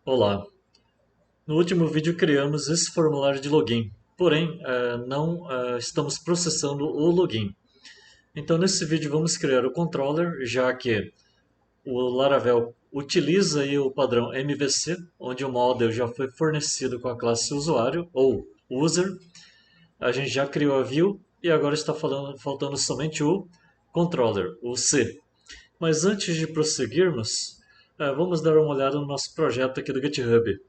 Olá, no último vídeo criamos esse formulário de login, porém não estamos processando o login. Então nesse vídeo vamos criar o controller, já que o Laravel utiliza aí o padrão MVC, onde o model já foi fornecido com a classe usuário ou user. A gente já criou a view e agora está faltando somente o controller, o C. Mas antes de prosseguirmos, vamos dar uma olhada no nosso projeto aqui do GitHub.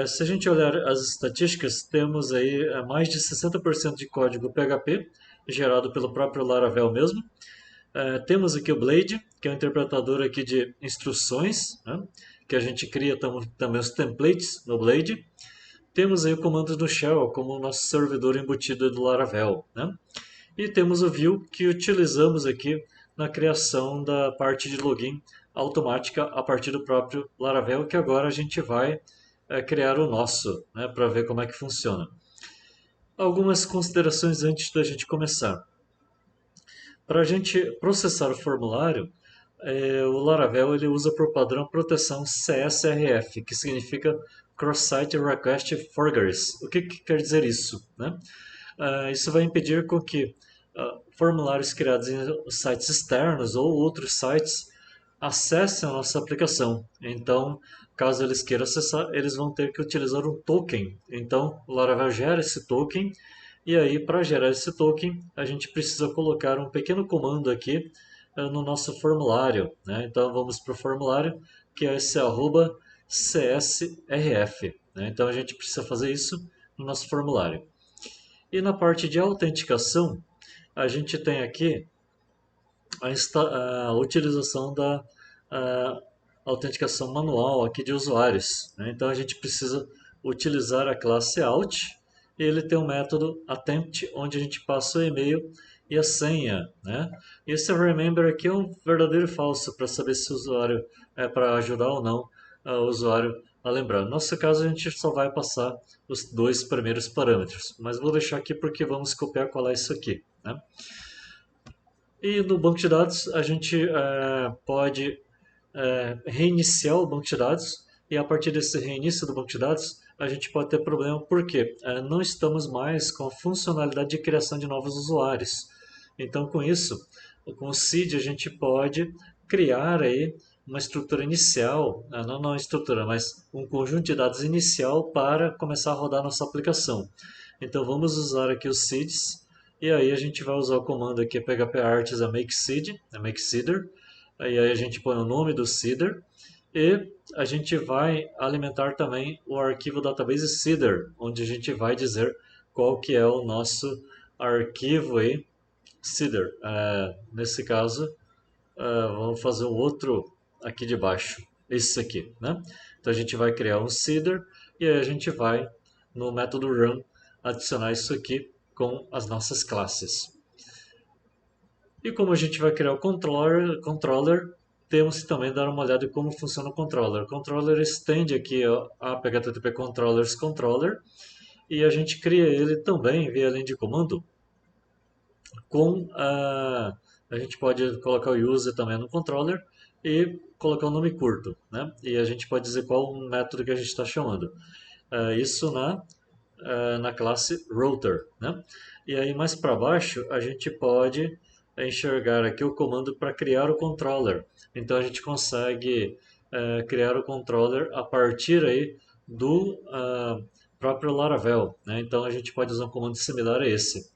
Se a gente olhar as estatísticas, temos aí mais de 60% de código PHP gerado pelo próprio Laravel mesmo. Temos aqui o Blade, que é um interpretador aqui de instruções, né, que a gente cria também os templates no Blade. Temos aí o comando do Shell como o nosso servidor embutido do Laravel, né? E temos o Vue que utilizamos aqui na criação da parte de login automática a partir do próprio Laravel, que agora a gente vai criar o nosso, né, para ver como é que funciona. Algumas considerações antes da gente começar. Para a gente processar o formulário, o Laravel ele usa por padrão proteção CSRF, que significa Cross-Site Request Forgeries. O que quer dizer isso? Né? Isso vai impedir com que formulários criados em sites externos ou outros sites acessem a nossa aplicação. Então, caso eles queiram acessar, eles vão ter que utilizar um token. Então, o Laravel gera esse token e aí, para gerar esse token, a gente precisa colocar um pequeno comando aqui no nosso formulário, né? Então, vamos para o formulário, que é esse arroba CSRF, né? Então, a gente precisa fazer isso no nosso formulário. E na parte de autenticação, a gente tem aqui a utilização da a autenticação manual aqui de usuários, né? Então a gente precisa utilizar a classe out e ele tem um método attempt onde a gente passa o e-mail e a senha, né? E esse remember aqui é um verdadeiro e falso para saber se o usuário é para ajudar ou não o usuário a lembrar. No nosso caso a gente só vai passar os dois primeiros parâmetros, mas vou deixar aqui porque vamos copiar e colar isso aqui, né? E no banco de dados a gente pode reiniciar o banco de dados e a partir desse reinício do banco de dados a gente pode ter problema porque não estamos mais com a funcionalidade de criação de novos usuários. Então com isso, com o seed a gente pode criar aí uma estrutura inicial, não uma estrutura, mas um conjunto de dados inicial para começar a rodar nossa aplicação. Então vamos usar aqui os seeds e aí a gente vai usar o comando aqui phparts a make seed, a make seeder. Aí a gente põe o nome do seeder e a gente vai alimentar também o arquivo database seeder, onde a gente vai dizer qual que é o nosso arquivo aí, seeder. Nesse caso, vamos fazer um outro aqui de baixo, esse aqui, né? Então a gente vai criar um seeder e aí a gente vai no método run adicionar isso aqui com as nossas classes. E como a gente vai criar o controller, temos que também dar uma olhada em como funciona o controller. O controller estende aqui a PHTTP Controllers Controller e a gente cria ele também via linha de comando com a gente pode colocar o user também no controller e colocar um nome curto, né? E a gente pode dizer qual o método que a gente está chamando. Isso na classe router, né? E aí mais para baixo a gente pode enxergar aqui o comando para criar o controller. Então a gente consegue criar o controller a partir aí do próprio Laravel, né? Então a gente pode usar um comando similar a esse.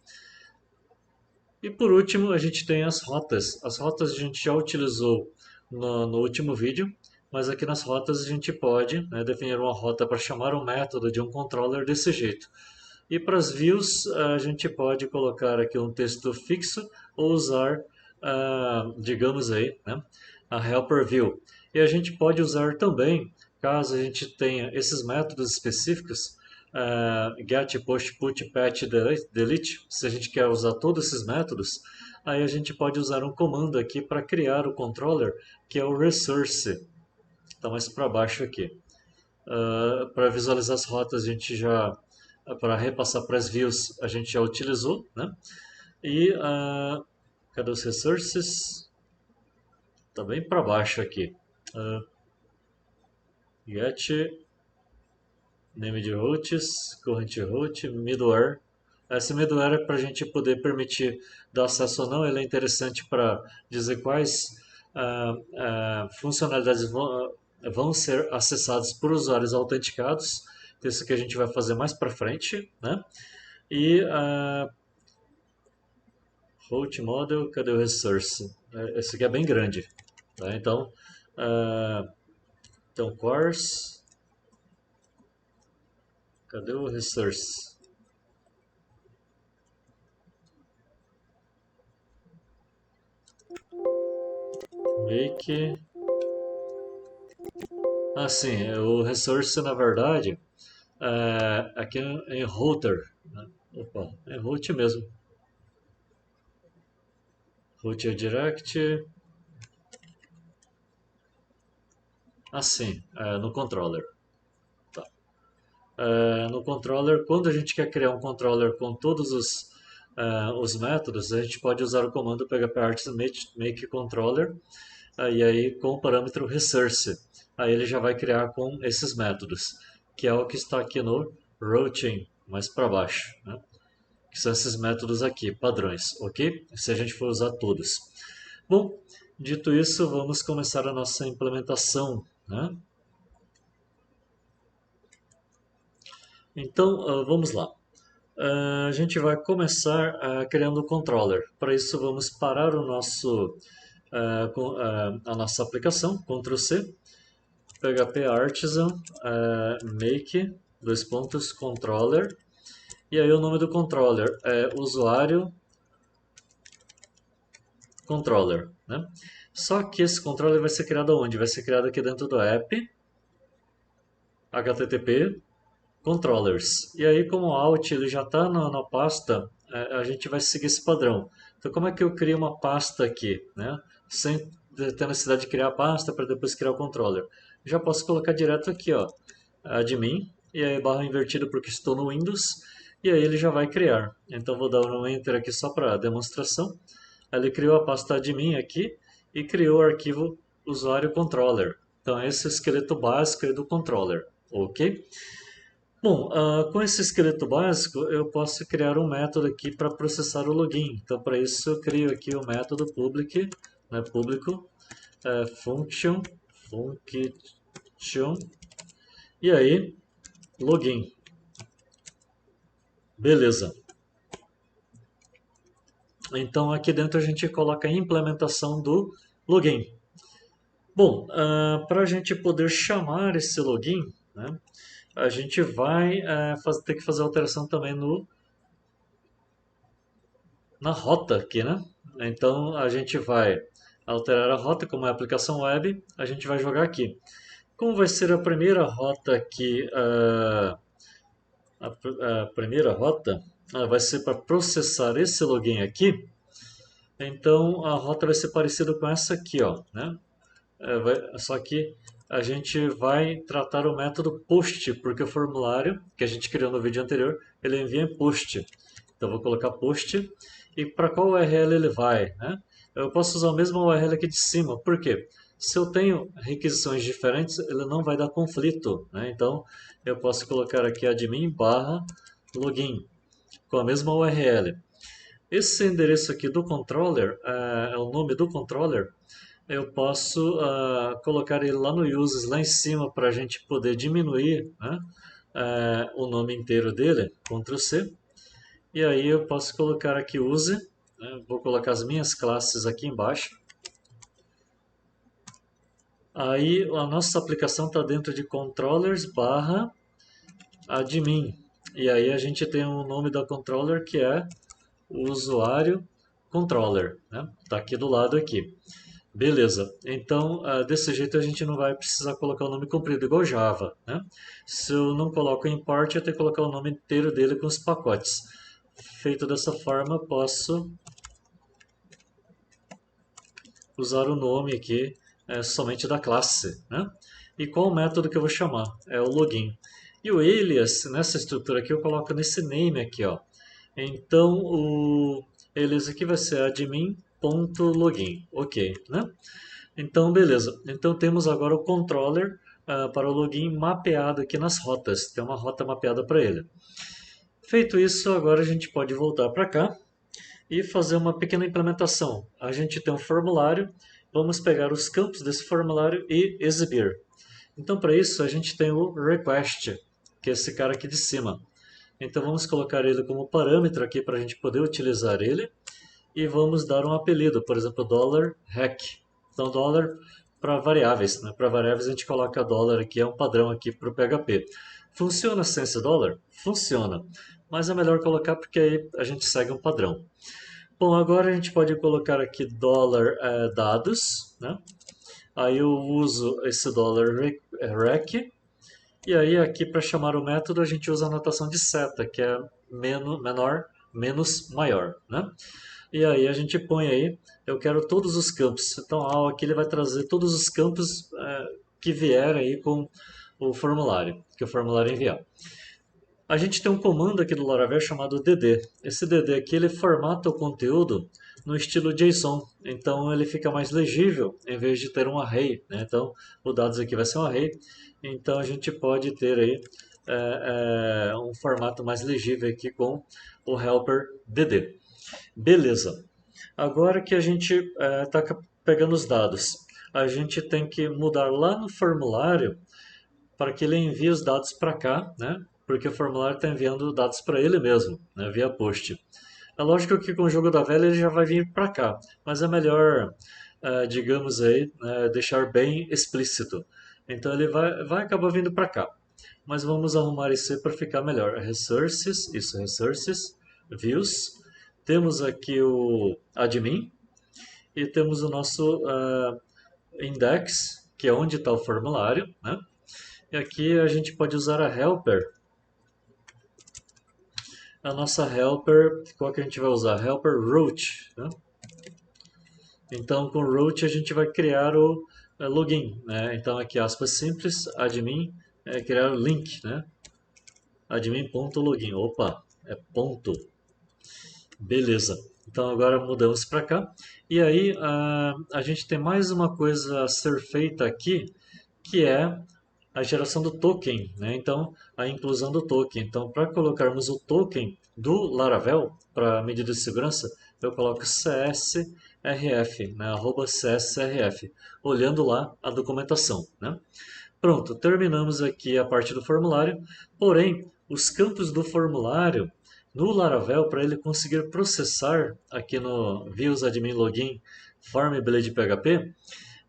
E por último a gente tem as rotas. As rotas a gente já utilizou no último vídeo, mas aqui nas rotas a gente pode, né, definir uma rota para chamar um método de um controller desse jeito. E para as views, a gente pode colocar aqui um texto fixo ou usar, digamos aí, né, a helper view. E a gente pode usar também, caso a gente tenha esses métodos específicos, get, push, put, patch, delete, se a gente quer usar todos esses métodos, aí a gente pode usar um comando aqui para criar o controller, que é o resource. Está mais para baixo aqui. Para visualizar as rotas, a gente já para repassar para as views a gente já utilizou, né? E cadê os resources? Está bem para baixo aqui. Uh, get name de hosts, current host, middleware. Esse middleware é para a gente poder permitir dar acesso ou não. Ele é interessante para dizer quais funcionalidades vão ser acessadas por usuários autenticados. Isso que a gente vai fazer mais para frente, né? E host model, cadê o resource? Esse aqui é bem grande, tá? Então, course, cadê o resource? Make. Sim, o resource na verdade aqui em router, né? Opa, é root mesmo. Root é direct. Assim, no controller. Tá. No controller, quando a gente quer criar um controller com todos os métodos, a gente pode usar o comando phpartists make controller e aí com o parâmetro resource. Aí ele já vai criar com esses métodos, que é o que está aqui no routing, mais para baixo, né? Que são esses métodos aqui, padrões, ok? Se a gente for usar todos. Bom, dito isso, vamos começar a nossa implementação, né? Então, vamos lá. A gente vai começar criando o controller. Para isso, vamos parar a nossa aplicação, Ctrl C, PHP Artisan, make, dois pontos, controller, e aí o nome do controller é usuário controller, né? Só que esse controller vai ser criado onde? Vai ser criado aqui dentro do app, http controllers. E aí, como o alt ele já está na pasta, a gente vai seguir esse padrão. Então, como é que eu crio uma pasta aqui, né? Sem ter necessidade de criar a pasta para depois criar o controller. Já posso colocar direto aqui, ó, admin, e aí barra invertido porque estou no Windows, e aí ele já vai criar. Então, vou dar um Enter aqui só para demonstração. Ele criou a pasta admin aqui e criou o arquivo usuário controller. Então, esse é o esqueleto básico do controller, ok? Bom, com esse esqueleto básico, eu posso criar um método aqui para processar o login. Então, para isso, eu crio aqui o método public, né, público, function, e aí, login. Beleza. Então, aqui dentro a gente coloca a implementação do login. Bom, para a gente poder chamar esse login, né, a gente vai ter que fazer alteração também na rota aqui, né? Então a gente vai alterar a rota, como é a aplicação web, a gente vai jogar aqui. Como vai ser a primeira rota aqui, a primeira rota vai ser para processar esse login aqui. Então a rota vai ser parecida com essa aqui, ó, né? Só que a gente vai tratar o método post, porque o formulário que a gente criou no vídeo anterior, ele envia em post. Então vou colocar post e para qual URL ele vai, né? Eu posso usar a mesma URL aqui de cima, por quê? Se eu tenho requisições diferentes, ele não vai dar conflito, né? Então eu posso colocar aqui admin barra login com a mesma URL. Esse endereço aqui do controller é o nome do controller. Eu posso colocar ele lá no uses, lá em cima, para a gente poder diminuir, né, o nome inteiro dele, Ctrl C. E aí eu posso colocar aqui use, né, vou colocar as minhas classes aqui embaixo. Aí a nossa aplicação está dentro de controllers barra admin. E aí a gente tem o nome da controller que é o usuário controller, né? Tá aqui do lado aqui. Beleza, então desse jeito a gente não vai precisar colocar o nome comprido igual Java, né? Se eu não coloco import, eu tenho que colocar o nome inteiro dele com os pacotes. Feito dessa forma, posso usar o nome aqui somente da classe, né? E qual o método que eu vou chamar? É o login. E o alias, nessa estrutura aqui, eu coloco nesse name aqui, ó. Então, o alias aqui vai ser admin.login, ok, né? Então, beleza. Então, temos agora o controller para o login mapeado aqui nas rotas. Tem uma rota mapeada para ele. Feito isso, agora a gente pode voltar para cá e fazer uma pequena implementação. A gente tem um formulário, vamos pegar os campos desse formulário e exibir. Então, para isso, a gente tem o request, que é esse cara aqui de cima. Então, vamos colocar ele como parâmetro aqui para a gente poder utilizar ele. E vamos dar um apelido, por exemplo, $hack. Então, dólar para variáveis. Né? Para variáveis, a gente coloca dólar aqui, é um padrão aqui para o PHP. Funciona sem esse dólar? Funciona. Mas é melhor colocar porque aí a gente segue um padrão. Bom, agora a gente pode colocar aqui dólar dados, né? Aí eu uso esse dólar rec, e aí aqui para chamar o método a gente usa a notação de seta, que é menor menos maior, né? E aí a gente põe aí, eu quero todos os campos. Então aqui ele vai trazer todos os campos que vierem aí com o formulário, que o formulário enviar. A gente tem um comando aqui do Laravel chamado dd. Esse dd aqui ele formata o conteúdo no estilo JSON, então ele fica mais legível em vez de ter um array, né? Então o dados aqui vai ser um array, então a gente pode ter aí um formato mais legível aqui com o helper dd. Beleza. Agora que a gente está pegando os dados, a gente tem que mudar lá no formulário para que ele envie os dados para cá, né? Porque o formulário está enviando dados para ele mesmo, né? Via post. É lógico que com o jogo da velha ele já vai vir para cá, mas é melhor, digamos aí, deixar bem explícito. Então ele vai acabar vindo para cá. Mas vamos arrumar isso aí para ficar melhor. Resources, isso, resources, views. Temos aqui o admin e temos o nosso index, que é onde está o formulário, né? E aqui a gente pode usar a helper. A nossa helper, qual que a gente vai usar? Helper root, né? Então com root a gente vai criar o login, né? Então aqui aspas simples, admin, criar o link, né? Admin.login, opa, é ponto. Beleza. Então agora mudamos para cá. E aí a gente tem mais uma coisa a ser feita aqui, que é a geração do token, né? Então, a inclusão do token. Então, para colocarmos o token do Laravel para medida de segurança, eu coloco CSRF, né? @CSRF, olhando lá a documentação, né? Pronto, terminamos aqui a parte do formulário. Porém, os campos do formulário no Laravel, para ele conseguir processar aqui no views admin login form blade PHP,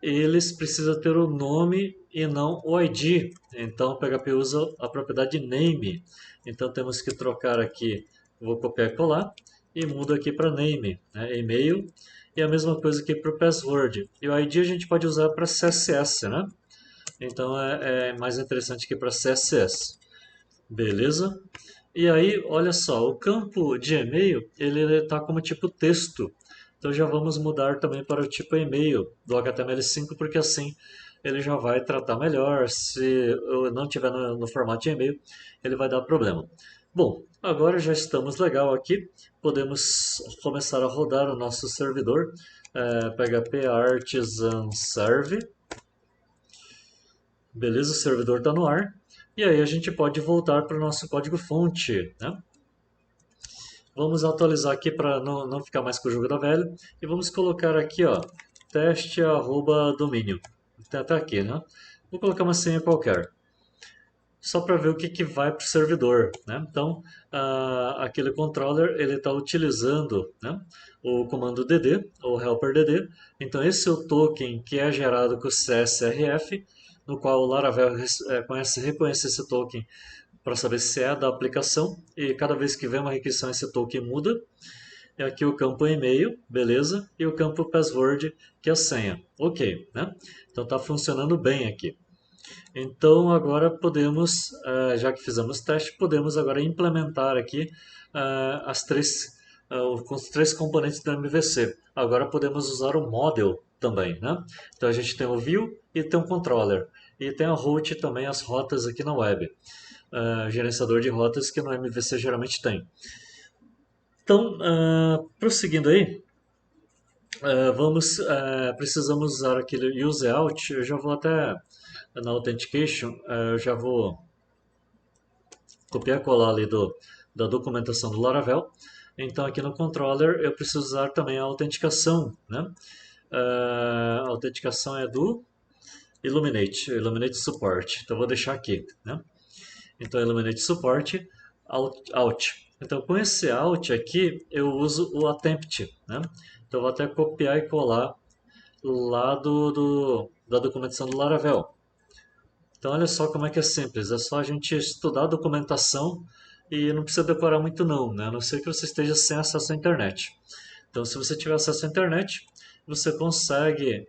eles precisam ter o nome e não o ID. Então o PHP usa a propriedade name. Então temos que trocar aqui, vou copiar e colar, e muda aqui para name, né? E-mail, e a mesma coisa aqui para o password. E o ID a gente pode usar para CSS, né? Então é mais interessante que para CSS. Beleza? E aí, olha só, o campo de e-mail, ele está como tipo texto. Então já vamos mudar também para o tipo e-mail do HTML5, porque assim ele já vai tratar melhor. Se eu não tiver no formato de e-mail, ele vai dar problema. Bom, agora já estamos legal aqui. Podemos começar a rodar o nosso servidor. PHP Artisan Serve. Beleza, o servidor está no ar. E aí a gente pode voltar para o nosso código-fonte, né? Vamos atualizar aqui para não ficar mais com o jogo da velha. E vamos colocar aqui, ó, teste@domínio. Até aqui, né? Vou colocar uma senha qualquer. Só para ver o que vai para o servidor, né? Então, aquele controller, ele está utilizando, né, o comando dd, ou helper dd. Então, esse é o token que é gerado com o CSRF, no qual o Laravel reconhece esse token para saber se é da aplicação, e cada vez que vem uma requisição esse token muda. E aqui o campo e-mail, beleza, e o campo password, que é a senha. Ok, né? Então está funcionando bem aqui. Então agora podemos, já que fizemos o teste, podemos agora implementar aqui os três componentes do MVC. Agora podemos usar o model também, né? Então a gente tem o view e tem o controller. E tem a route também, as rotas aqui na web. Gerenciador de rotas que no MVC geralmente tem. Então, prosseguindo aí, Precisamos usar aquele useout. Eu já vou até na authentication, eu já vou copiar e colar ali da documentação do Laravel. Então aqui no controller eu preciso usar também a autenticação, né? A autenticação é do Illuminate Support. Então vou deixar aqui, né? Então Illuminate Support out. Então com esse out aqui eu uso o attempt, né? Então eu vou até copiar e colar lá da documentação do Laravel. Então olha só como é que é simples, é só a gente estudar a documentação e não precisa decorar muito não, né? A não ser que você esteja sem acesso à internet. Então se você tiver acesso à internet, você consegue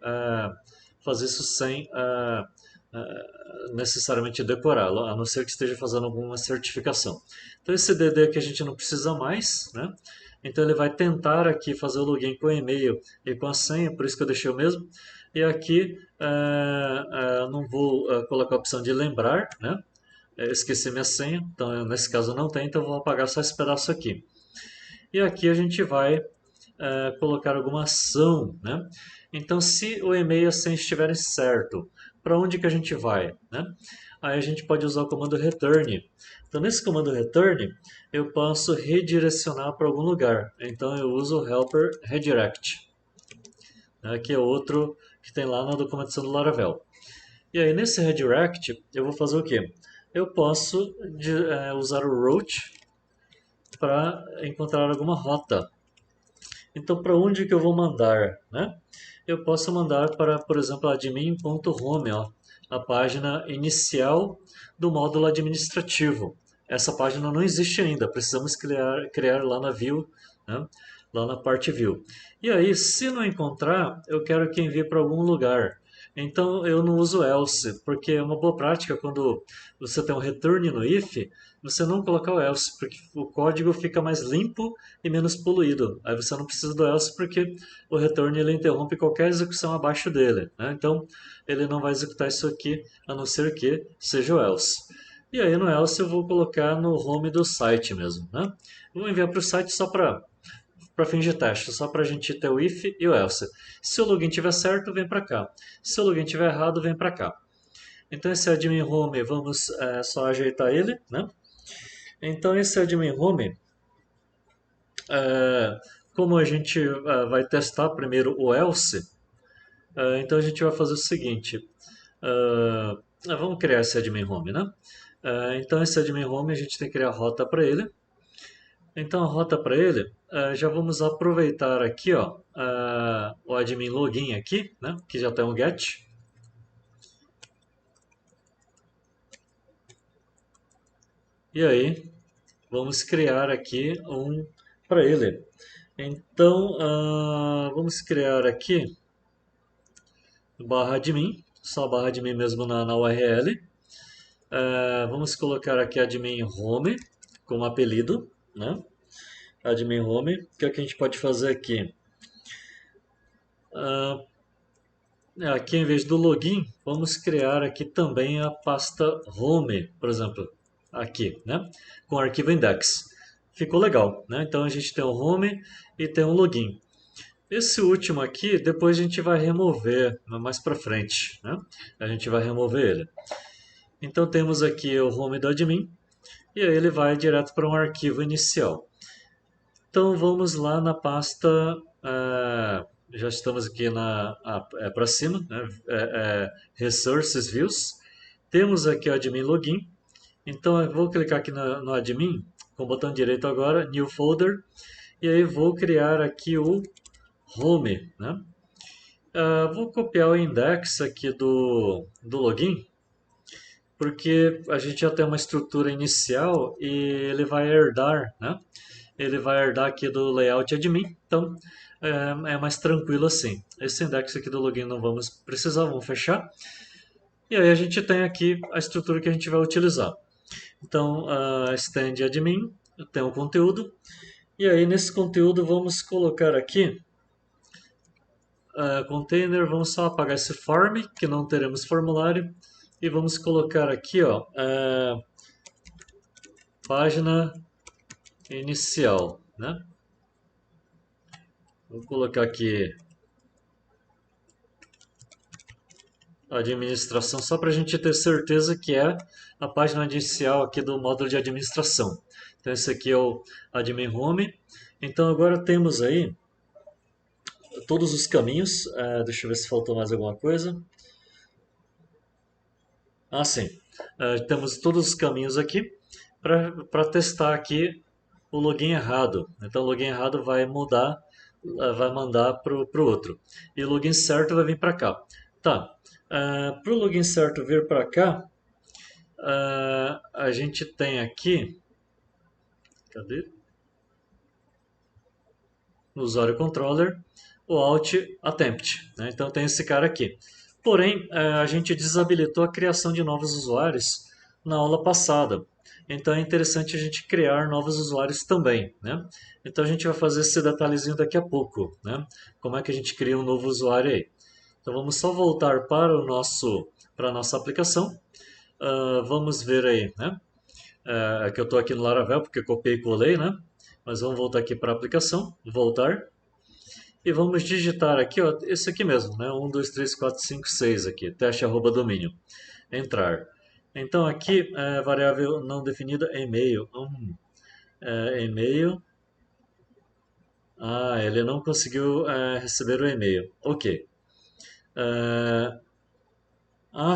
fazer isso sem necessariamente decorá-lo, a não ser que esteja fazendo alguma certificação. Então esse DD aqui a gente não precisa mais, né? Então ele vai tentar aqui fazer o login com o e-mail e com a senha, por isso que eu deixei o mesmo. E aqui não vou colocar a opção de lembrar, né? Esqueci minha senha, então nesse caso não tem, então eu vou apagar só esse pedaço aqui. E aqui a gente vai colocar alguma ação, né? Então se o e-mail e a senha estiverem certo, para onde que a gente vai, né? Aí a gente pode usar o comando return. Então nesse comando return eu posso redirecionar para algum lugar. Então eu uso o helper redirect, né? Que é outro que tem lá na documentação do Laravel. E aí nesse redirect eu vou fazer o quê? Eu posso usar o route para encontrar alguma rota. Então, para onde que eu vou mandar, né? Eu posso mandar para, por exemplo, admin.home, ó, a página inicial do módulo administrativo. Essa página não existe ainda, precisamos criar lá na view, né? Lá na parte view. E aí, se não encontrar, eu quero que envie para algum lugar. Então eu não uso else, porque é uma boa prática quando você tem um return no if, você não colocar o else, porque o código fica mais limpo e menos poluído. Aí você não precisa do else porque o return ele interrompe qualquer execução abaixo dele, né? Então ele não vai executar isso aqui a não ser que seja o else. E aí no else eu vou colocar no home do site mesmo, né? Vou enviar para o site só para fins de teste, só para a gente ter o if e o else. Se o login estiver certo, vem para cá. Se o login estiver errado, vem para cá. Então esse admin home, vamos só ajeitar ele, né? Então esse admin home, é, como a gente vai testar primeiro o else, então a gente vai fazer o seguinte, vamos criar esse admin home, né? Então esse admin home a gente tem que criar a rota para ele. Então a rota para ele, já vamos aproveitar aqui, ó, o admin login aqui, né? Que já tem um get. E aí vamos criar aqui um para ele. Então vamos criar aqui barra admin, só barra admin mesmo na URL. Vamos colocar aqui admin home como apelido, né? Admin home. O que é que a gente pode fazer aqui? Aqui em vez do login, vamos criar aqui também a pasta home, por exemplo, aqui, né? Com arquivo index. Ficou legal, né? Então a gente tem o home e tem o login. Esse último aqui, depois a gente vai remover mais para frente, né? A gente vai remover ele. Então temos aqui o home do admin e aí ele vai direto para um arquivo inicial. Então vamos lá na pasta, já estamos aqui para cima, né? Resources Views. Temos aqui o admin login. Então eu vou clicar aqui no admin, com o botão direito agora, New Folder, e aí vou criar aqui o Home, né? Vou copiar o index aqui do login, porque a gente já tem uma estrutura inicial e ele vai herdar, né? Ele vai herdar aqui do layout admin, então é mais tranquilo assim. Esse index aqui do login não vamos precisar, vamos fechar. E aí a gente tem aqui a estrutura que a gente vai utilizar. Então, stand admin, tem o conteúdo, e aí nesse conteúdo vamos colocar aqui container, vamos só apagar esse form, que não teremos formulário, e vamos colocar aqui, ó, página inicial, né? Vou colocar aqui administração, só para a gente ter certeza que é a página inicial aqui do módulo de administração. Então esse aqui é o admin home. Então agora temos aí todos os caminhos. Deixa eu ver se faltou mais alguma coisa. Ah, sim. Temos todos os caminhos aqui para testar aqui o login errado. Então o login errado vai mudar, vai mandar para o outro. E o login certo vai vir para cá. Tá. Para o login certo vir para cá, a gente tem aqui, cadê? No usuário controller, o alt attempt, né? Então tem esse cara aqui. Porém, a gente desabilitou a criação de novos usuários na aula passada. Então é interessante a gente criar novos usuários também, né? Então a gente vai fazer esse detalhezinho daqui a pouco, né? Como é que a gente cria um novo usuário aí? Então vamos só voltar para a nossa aplicação. Vamos ver aí, né? Que eu estou aqui no Laravel porque copiei e colei, né? Mas vamos voltar aqui para a aplicação, voltar. E vamos digitar aqui, ó, esse aqui mesmo, né? 1, 2, 3, 4, 5, 6 aqui, teste arroba domínio. Entrar. Então aqui, variável não definida, e-mail. E-mail. Ele não conseguiu receber o e-mail. Ok.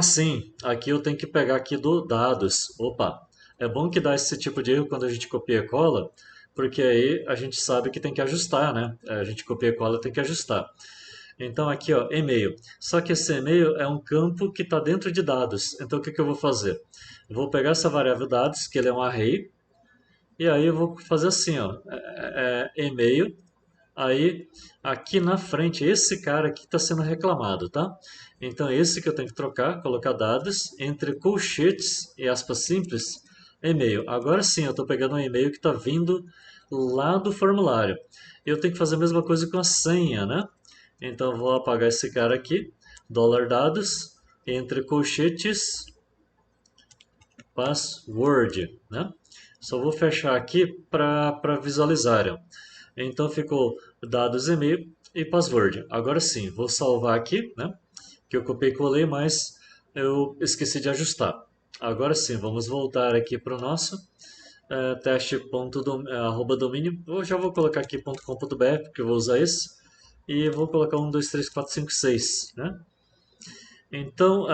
Sim, aqui eu tenho que pegar aqui do dados. Opa, é bom que dá esse tipo de erro quando a gente copia e cola, porque aí a gente sabe que tem que ajustar, né? A gente copia e cola, tem que ajustar. Então aqui, ó, e-mail. Só que esse e-mail é um campo que está dentro de dados. Então o que, que eu vou fazer? Eu vou pegar essa variável dados, que ele é um array, e aí eu vou fazer assim, ó, e-mail. Aí aqui na frente, esse cara aqui está sendo reclamado, tá? Então esse que eu tenho que trocar, colocar dados entre colchetes e aspas simples, e-mail. Agora sim, eu estou pegando um e-mail que está vindo lá do formulário. Eu tenho que fazer a mesma coisa com a senha, né? Então vou apagar esse cara aqui, $dados, entre colchetes, password, né? Só vou fechar aqui para visualizarem. Então ficou dados e-mail e password. Agora sim, vou salvar aqui, né? Que eu copiei e colei, mas eu esqueci de ajustar. Agora sim, vamos voltar aqui para o nosso teste.domínio. Eu já vou colocar aqui .com.br, porque eu vou usar esse. E vou colocar 1, 2, 3, 4, 5, 6, né? Então,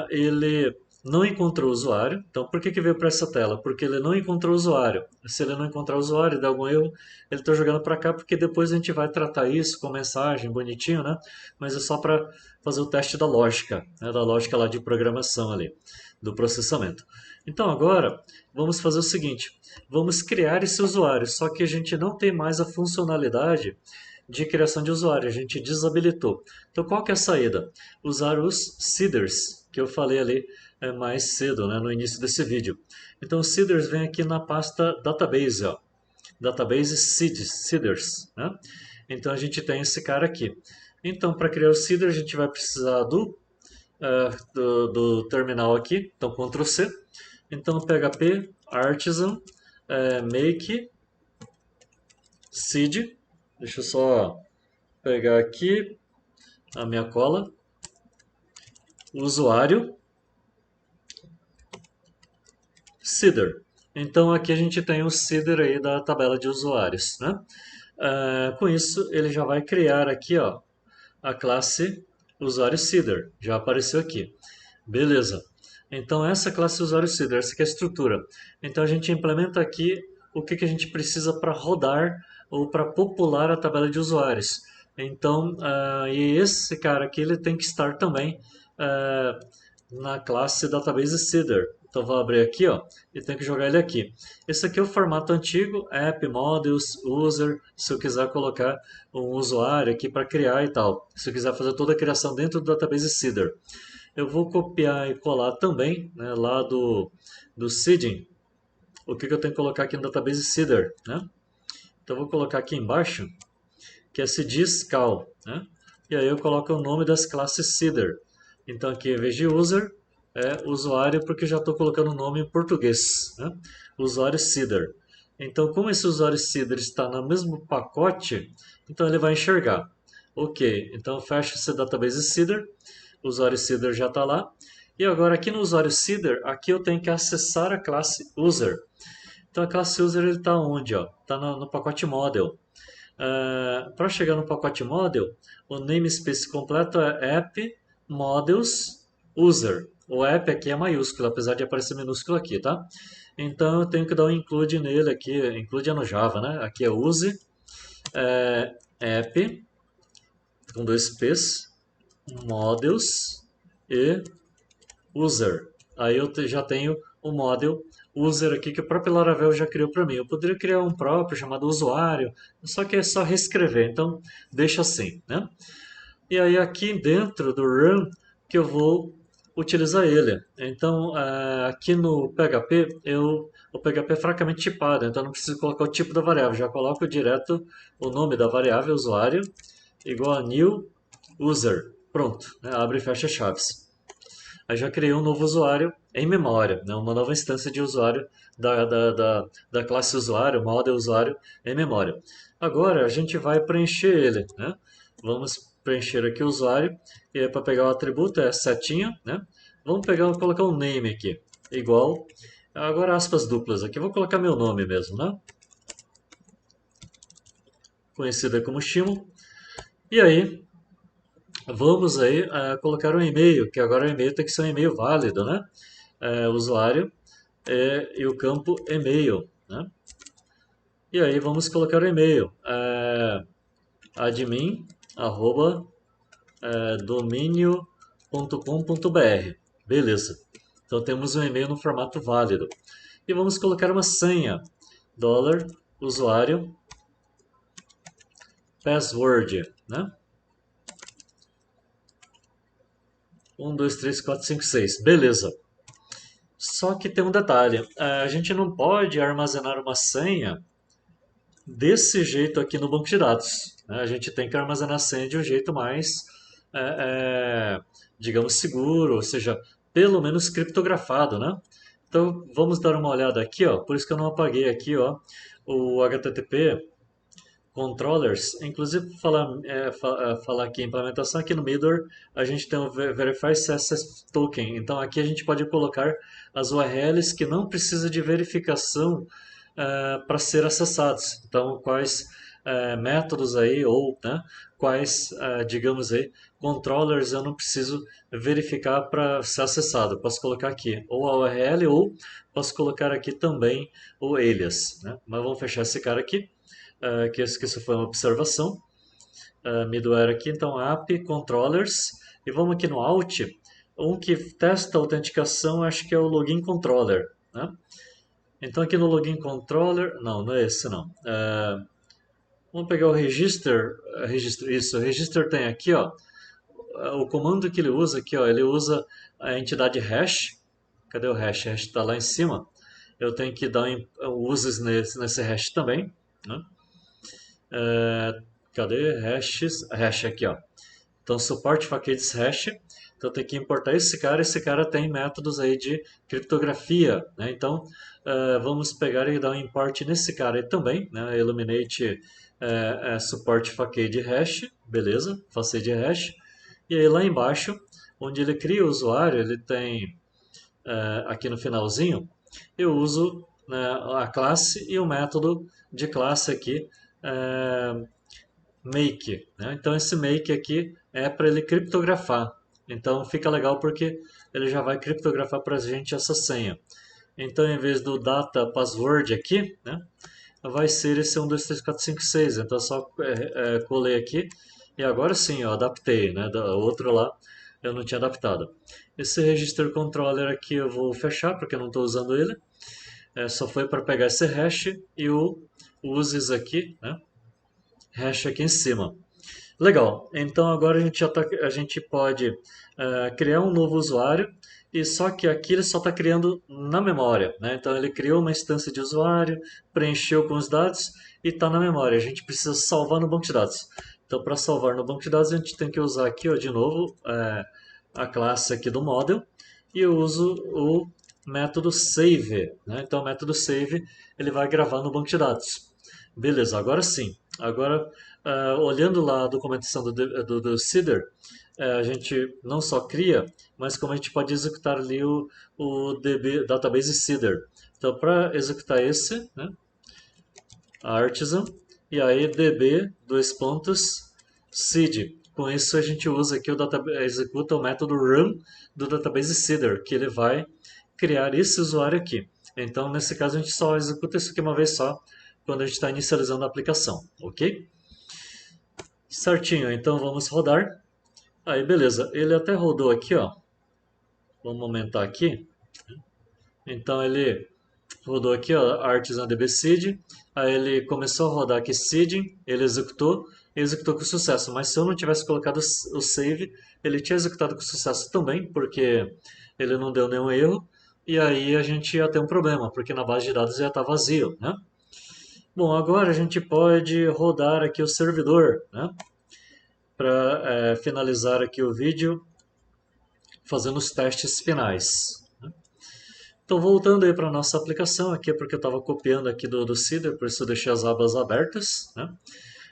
ele não encontrou o usuário. Então, por que, que veio para essa tela? Porque ele não encontrou o usuário. Se ele não encontrar o usuário e der algum erro, ele está jogando para cá, porque depois a gente vai tratar isso com mensagem, bonitinho, né? Mas é só para fazer o teste da lógica, né? Da lógica lá de programação ali, do processamento. Então, agora, vamos fazer o seguinte. Vamos criar esse usuário, só que a gente não tem mais a funcionalidade de criação de usuário, a gente desabilitou. Então, qual que é a saída? Usar os seeders, que eu falei ali mais cedo, né, no início desse vídeo. Então, os seeders vem aqui na pasta database, ó, database seeders, né? Então, a gente tem esse cara aqui. Então, para criar o seeder, a gente vai precisar do terminal aqui, então Ctrl C. Então, PHP artisan make seed. Deixa eu só pegar aqui a minha cola. Usuário seeder. Então aqui a gente tem o seeder aí da tabela de usuários, né? Com isso ele já vai criar aqui, ó, a classe usuário seeder. Já apareceu aqui. Beleza. Então essa classe usuário seeder, essa aqui é a estrutura. Então a gente implementa aqui o que, que a gente precisa para rodar ou para popular a tabela de usuários. Então, e esse cara aqui ele tem que estar também na classe database seeder. Então vou abrir aqui, ó, e tenho que jogar ele aqui. Esse aqui é o formato antigo, app, modules, user, se eu quiser colocar um usuário aqui para criar e tal. Se eu quiser fazer toda a criação dentro do database seeder. Eu vou copiar e colar também, né, lá do seeding, o que eu tenho que colocar aqui no database seeder, né? Então eu vou colocar aqui embaixo, que é seedscal, né? E aí eu coloco o nome das classes seeder. Então aqui, em vez de user, é usuário, porque já estou colocando o nome em português, né? Usuário seeder. Então, como esse usuário seeder está no mesmo pacote, então ele vai enxergar. Ok, então fecha esse database seeder. o usuário Seeder já está lá. E agora aqui no usuário Seeder, aqui eu tenho que acessar a classe User. Então a classe User está onde? Está no pacote Model. Para chegar no pacote Model, o namespace completo é app models user. O app aqui é maiúsculo, apesar de aparecer minúsculo aqui, tá? Então eu tenho que dar um include nele aqui, include é no Java, né? Aqui é use app com dois P's, models e user. Aí eu já tenho o model user aqui que o próprio Laravel já criou para mim. Eu poderia criar um próprio chamado usuário, só que é só reescrever, então deixa assim, né? E aí aqui dentro do run que eu vou utilizar ele. Então aqui no PHP o PHP é fracamente tipado, então não preciso colocar o tipo da variável, já coloco direto o nome da variável usuário igual a new user. Pronto, né? Abre e fecha chaves. Aí já criei um novo usuário em memória, né? Uma nova instância de usuário da classe usuário, model usuário em memória. Agora a gente vai preencher ele, né? Vamos preencher aqui o usuário, e aí para pegar o atributo é setinha, né? Vamos colocar um name aqui, igual, agora aspas duplas aqui, vou colocar meu nome mesmo, né? Conhecida como Shimo. E aí, vamos aí colocar um e-mail, que agora o e-mail tem que ser um e-mail válido, né? Usuário e o campo e-mail, né? E aí vamos colocar o e-mail, admin@dominio.com.br. Beleza. Então temos um e-mail no formato válido. E vamos colocar uma senha, $usuário password, né? 1, 2, 3, 4, 5, 6. Beleza. Só que tem um detalhe, a gente não pode armazenar uma senha desse jeito aqui no banco de dados, né? A gente tem que armazenar a senha de um jeito mais, digamos, seguro, ou seja, pelo menos criptografado, né? Então vamos dar uma olhada aqui, ó. Por isso que eu não apaguei aqui, ó, o HTTP controllers. Inclusive falar aqui implementação aqui no Middle a gente tem o Verify CSS Token. Então aqui a gente pode colocar as URLs que não precisa de verificação para ser acessados. Então, quais métodos aí, ou né, quais, digamos aí, controllers eu não preciso verificar para ser acessado. Posso colocar aqui ou a URL ou posso colocar aqui também o alias. Né? Mas vamos fechar esse cara aqui, que isso foi uma observação. Middleware aqui, então app controllers. E vamos aqui no Alt. Um que testa a autenticação, acho que é o login controller. Né? Então aqui no login controller, não é esse não. Vamos pegar o register, isso, o register tem aqui, ó, o comando que ele usa aqui, ó, ele usa a entidade hash. Cadê o hash? O hash está lá em cima. Eu tenho que dar uses nesse hash também, né? Cadê hashes? Hash aqui, ó. Então suporte facades hash. Então tem que importar esse cara tem métodos aí de criptografia, né? Então vamos pegar e dar um import nesse cara aí também, né? Illuminate support facade hash, beleza? Facade hash. E aí lá embaixo, onde ele cria o usuário, ele tem aqui no finalzinho, eu uso, né, a classe e o método de classe aqui, make, né? Então esse make aqui é para ele criptografar. Então fica legal porque ele já vai criptografar para a gente essa senha. Então em vez do data password aqui, né, vai ser esse 1, 2, 3, 4, 5, 6. Então só colei aqui e agora sim, eu adaptei, né? O outro lá eu não tinha adaptado. Esse register controller aqui eu vou fechar porque eu não estou usando ele. Só foi para pegar esse hash e o uses aqui, né? Hash aqui em cima. Legal, então agora a gente pode criar um novo usuário, e só que aqui ele só está criando na memória, né? Então ele criou uma instância de usuário, preencheu com os dados e está na memória. A gente precisa salvar no banco de dados. Então para salvar no banco de dados a gente tem que usar aqui, ó, de novo, a classe aqui do model, e eu uso o método save, né? Então o método save ele vai gravar no banco de dados. Beleza, agora sim. Agora, olhando lá a documentação do Cider, a gente não só cria, mas como a gente pode executar ali o DB, Database Cider. Então, para executar esse, né, artisan, e aí db, dois pontos, seed. Com isso a gente usa aqui executa o método run do database seeder, que ele vai criar esse usuário aqui. Então, nesse caso, a gente só executa isso aqui uma vez só, quando a gente está inicializando a aplicação, ok? Certinho, então vamos rodar. Aí, beleza, ele até rodou aqui, ó. Vamos aumentar aqui. Então, ele rodou aqui, ó, Artisan DB Seed. Aí ele começou a rodar aqui seeding, ele executou com sucesso. Mas se eu não tivesse colocado o save, ele tinha executado com sucesso também, porque ele não deu nenhum erro. E aí a gente ia ter um problema, porque na base de dados já está vazio, né? Bom, agora a gente pode rodar aqui o servidor, né? Para finalizar aqui o vídeo, fazendo os testes finais. Então, voltando aí para a nossa aplicação, aqui é porque eu estava copiando aqui do Cider, por isso eu deixei as abas abertas, né?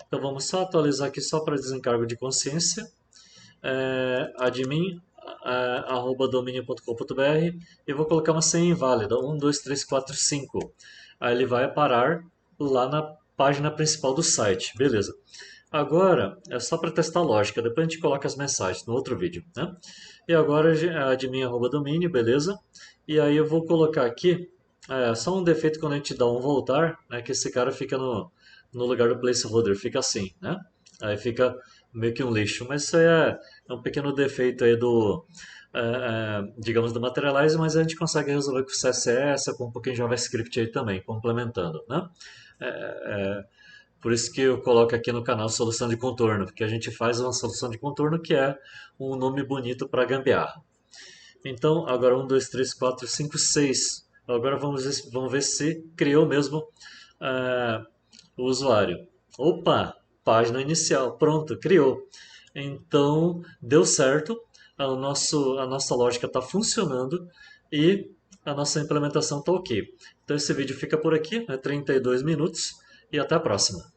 Então, vamos só atualizar aqui só para desencargo de consciência. Admin, arroba domínio.com.br, e vou colocar uma senha inválida, 1, 2, 3, 4, 5. Aí ele vai parar lá na página principal do site, beleza. Agora, é só para testar a lógica, depois a gente coloca as mensagens no outro vídeo, né? E agora, admin arroba domínio, beleza? E aí eu vou colocar aqui, só um defeito quando a gente dá um voltar, né? Que esse cara fica no lugar do placeholder, fica assim, né? Aí fica meio que um lixo, mas isso aí é um pequeno defeito aí digamos, do Materialize, mas a gente consegue resolver com CSS, com um pouquinho de JavaScript aí também, complementando, né? É, é, por isso que eu coloco aqui no canal solução de contorno, porque a gente faz uma solução de contorno que é um nome bonito para gambiarra. Então, agora 1, 2, 3, 4, 5, 6. Agora vamos ver se criou mesmo o usuário. Opa, página inicial, pronto, criou. Então, deu certo, a nossa lógica está funcionando e a nossa implementação está ok. Então, esse vídeo fica por aqui, 32 minutos, e até a próxima.